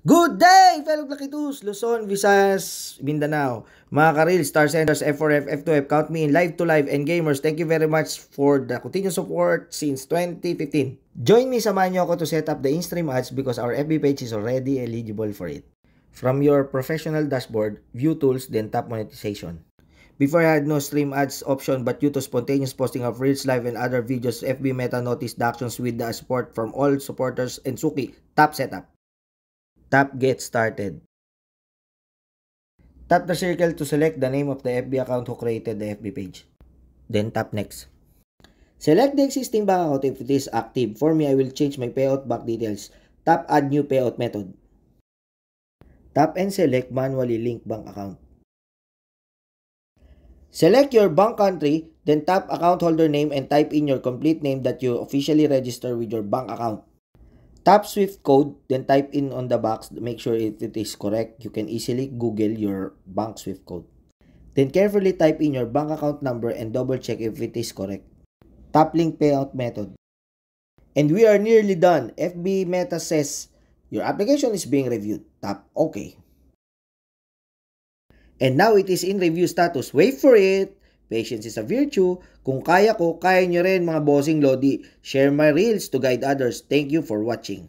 Good day, fellow Plakitus, Luzon, Visayas, Mindanao. Mga karil, Star Centers, F4F, F2F, Count Me in, Live to Live, and Gamers, thank you very much for the continued support since 2015. Join me, samahan nyo ako to set up the in-stream ads because our FB page is already eligible for it. From your professional dashboard, view tools, then tap monetization. Before I had no stream ads option, but due to spontaneous posting of Reels Live and other videos, FB Meta noticed the actions with the support from all supporters and Suki. Tap setup. Tap Get Started. Tap the circle to select the name of the FB account who created the FB page. Then tap Next. Select the existing bank account if it is active. For me, I will change my payout bank details. Tap Add New Payout Method. Tap and select Manually Link Bank Account. Select your bank country, then tap account holder name and type in your complete name that you officially register with your bank account. Tap Swift code, then type in on the box, make sure if it is correct. You can easily Google your bank Swift code. Then carefully type in your bank account number and double check if it is correct. Tap Link Payout Method. And we are nearly done. FB Meta says your application is being reviewed. Tap OK. And now it is in review status. Wait for it. Patience is a virtue. Kung kaya ko, kaya nyo rin mga bossing Lodi. Share my reels to guide others. Thank you for watching.